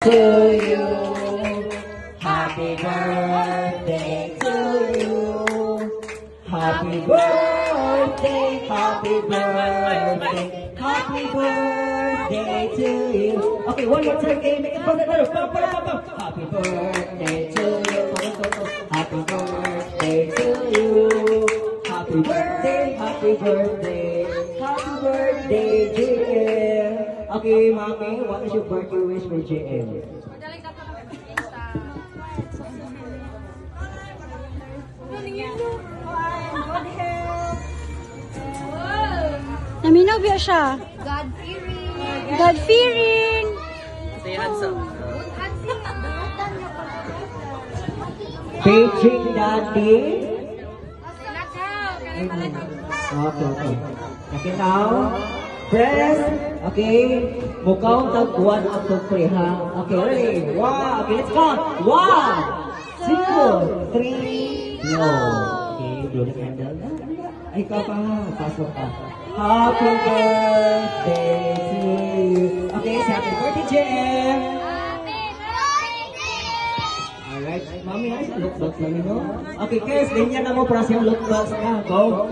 To you, happy birthday to you, happy birthday, happy birthday, happy birthday to you. Okay, one more time, okay, make it fun. Happy birthday to you, happy birthday to you, happy birthday, happy birthday, happy birthday, JM. Okay, Mami, what is your birthday wish for JM? Naminaw biya siya. God-fearing. God-fearing. Stay handsome. Paging Daddy. Okay. Okay, now, press. Okay, mukaw tag 1 up to 3, ha? Okay, ready? 1. Okay, let's count. 1, 2, 3, go. Okay, blow the candle. Ay, ikaw pa, pasok ka. Happy birthday to you. Okay, say happy birthday, Jem. Alright, mami, nice look box namin, no? Okay, Kes, ganyan na mo para siyang look box na. Go.